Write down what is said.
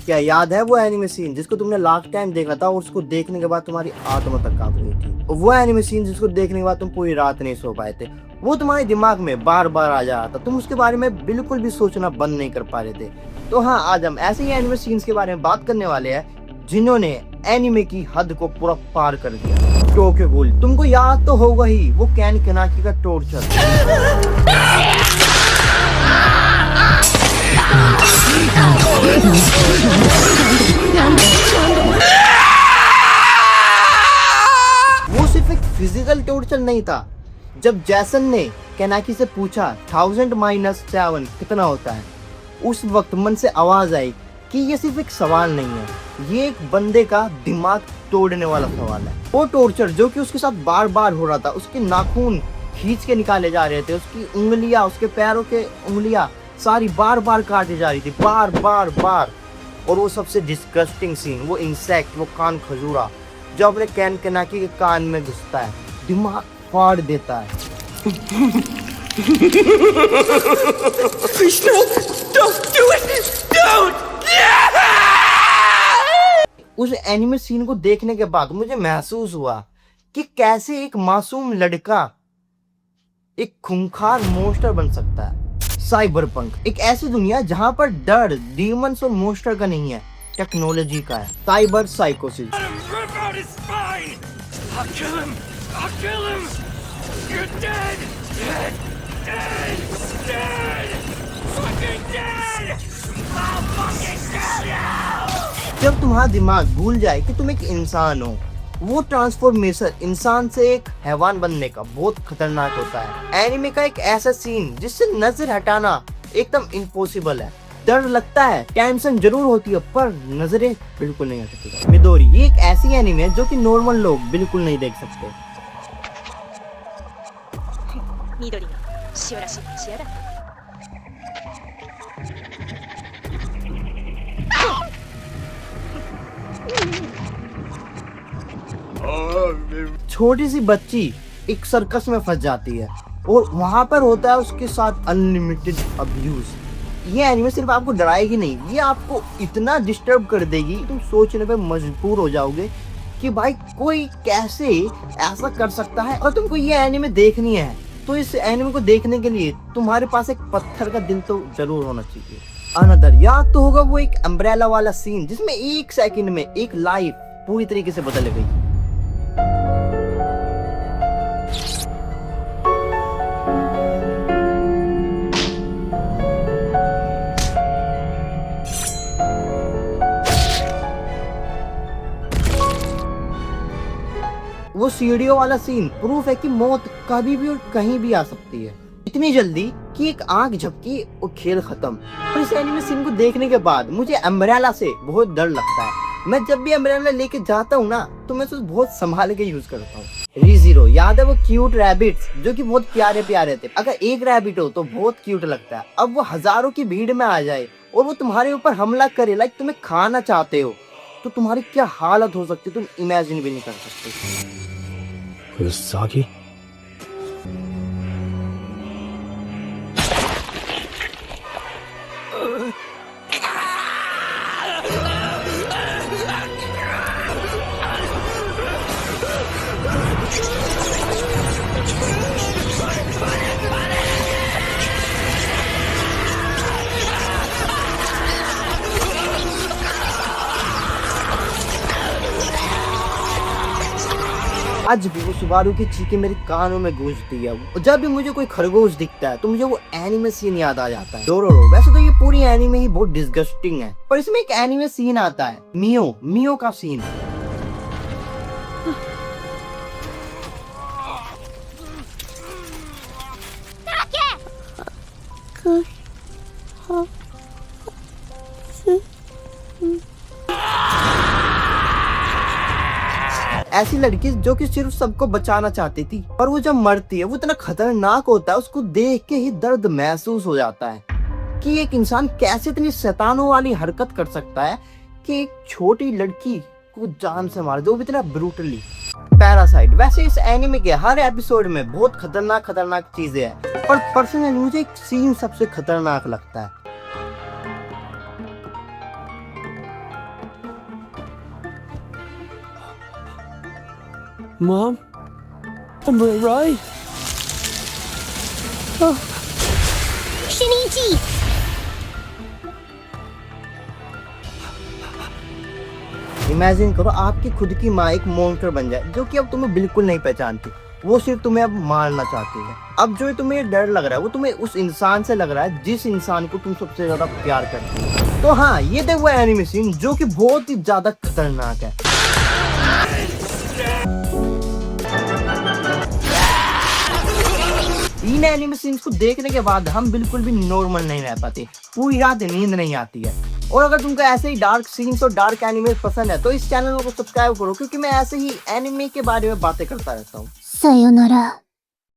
क्या याद है वो एनिमे सीन जिसको तुमने लास्ट टाइम देखा था और उसको देखने के बाद तुम्हारी आत्मा तक कांप गई थी? वो एनिमे सीन जिसको देखने के बाद तुम पूरी रात नहीं सो पाए थे, वो तुम्हारे दिमाग में बार बार आ जा रहा था, तुम उसके बारे में बिल्कुल भी सोचना बंद नहीं कर पा रहे थे। तो हाँ, आज हम ऐसे ही एनिमे सीन्स के बारे में बात करने वाले हैं जिन्होंने एनिमे की हद को पूरा पार कर दिया। टोक्यो गूल, तुमको याद तो होगा ही वो कैन केनाकी का टॉर्चर। वो सिर्फ एक फिजिकल टॉर्चर नहीं था। जब जैसन ने केनाकी से पूछा 1000-7 कितना होता है, उस वक्त मन से आवाज आई कि ये सिर्फ एक सवाल नहीं है, ये एक बंदे का दिमाग तोड़ने वाला सवाल है। वो टॉर्चर जो कि उसके साथ बार बार हो रहा था, उसके नाखून खींच के निकाले जा रहे थे, उसकी उंगलियां, उसके पैरों के उंगलियां सारी बार बार काटी जा रही थी, बार बार बार। और वो सबसे डिस्गस्टिंग सीन, वो इंसेक्ट, वो कान खजूरा जो अपने कैन केनाकी के कान में घुसता है, दिमाग फाड़ देता है। उस एनिमे सीन को देखने के बाद मुझे महसूस हुआ कि कैसे एक मासूम लड़का एक खूंखार मोस्टर बन सकता है। साइबरपंक, एक ऐसी दुनिया जहां पर डर डीमंस और मोस्टर का नहीं है, टेक्नोलॉजी का है। साइबर साइकोसिस, जब तुम्हारा दिमाग भूल जाए कि तुम एक इंसान हो, वो ट्रांसफॉर्मेशन इंसान से एक हैवान बनने का बहुत खतरनाक होता है। एनिमे का एक ऐसा सीन जिससे नजर हटाना एकदम इम्पॉसिबल है। डर लगता है, टेंशन जरूर होती है, पर नजरें बिल्कुल नहीं हटती। मिडोरी, ये एक ऐसी एनिमे है जो कि नॉर्मल लोग बिल्कुल नहीं देख सकते। 緑の塩らしい血だ。छोटी सी बच्ची एक सर्कस में फंस जाती है और वहां पर होता है उसके साथ अनलिमिटेड अब्यूज। ये एनिमे सिर्फ आपको डराएगी नहीं, ये आपको इतना डिस्टर्ब कर देगी, तुम सोचने पे मजबूर हो जाओगे कि भाई कोई कैसे ऐसा कर सकता है। और तुमको ये एनिमे देखनी है तो इस एनिमे को देखने के लिए तुम्हारे पास एक पत्थर का दिल तो जरूर होना चाहिए। अनदर, याद तो होगा वो एक अम्ब्रेला वाला सीन जिसमें एक सेकंड में एक लाइफ पूरी तरीके से बदल गई। वो सीढ़ियों वाला सीन प्रूफ है कि मौत कभी भी और कहीं भी आ सकती है, इतनी जल्दी कि एक आंख झपकी और खेल खत्म। और इस एनिमे सीन को देखने के बाद मुझे अम्ब्रेला से बहुत डर लगता है। मैं जब भी अम्ब्रेला लेके जाता हूँ ना, तो मैं उसे बहुत संभाल के यूज करता हूँ। रीज़ीरो, याद है वो क्यूट रैबिट्स जो कि बहुत प्यारे प्यारे थे। अगर एक रैबिट हो तो बहुत क्यूट लगता है, अब वो हजारों की भीड़ में आ जाए और वो तुम्हारे ऊपर हमला करे, लाइक तुम्हें खाना चाहते हो, तो तुम्हारी क्या हालत हो सकती है तुम इमेजिन भी नहीं कर सकते। Usagi? आज भी वो सुबारू की चीखें मेरे कानों में गूंजती है। और जब भी मुझे कोई खरगोश दिखता है तो मुझे वो एनिमे सीन याद आ जाता है। डोरोरो, वैसे तो ये पूरी एनिमे ही बहुत डिस्गस्टिंग है, पर इसमें एक एनिमे सीन आता है, मियो का सीन। ऐसी लड़की जो कि सिर्फ सबको बचाना चाहती थी, पर वो जब मरती है वो इतना खतरनाक होता है, उसको देख के ही दर्द महसूस हो जाता है कि एक इंसान कैसे इतनी शैतानों वाली हरकत कर सकता है कि एक छोटी लड़की को जान से मार दे, वो भी इतना ब्रूटली। पैरासाइट, वैसे इस एनिमे के हर एपिसोड में बहुत खतरनाक चीजें हैं, पर पर्सनली मुझे एक सीन सबसे खतरनाक लगता है। Mom? I'm right. Shinichi! Imagine करो आपकी खुद की माँ एक मॉन्स्टर बन जाए जो कि अब तुम्हें बिल्कुल नहीं पहचानती, वो सिर्फ तुम्हें अब मारना चाहती है। अब जो तुम्हें डर लग रहा है वो तुम्हें उस इंसान से लग रहा है जिस इंसान को तुम सबसे ज्यादा प्यार करती हो। तो हाँ, ये देखो वो एनिमे सीन जो कि बहुत ही ज्यादा खतरनाक है। इन एनिमे सीन्स को देखने के बाद हम बिल्कुल भी नॉर्मल नहीं रह पाते, पूरी रात नींद नहीं आती है। और अगर तुमको ऐसे ही डार्क सीन्स और डार्क एनिमे पसंद है तो इस चैनल को सब्सक्राइब करो, क्योंकि मैं ऐसे ही एनिमे के बारे में बातें करता रहता हूँ। さよなら。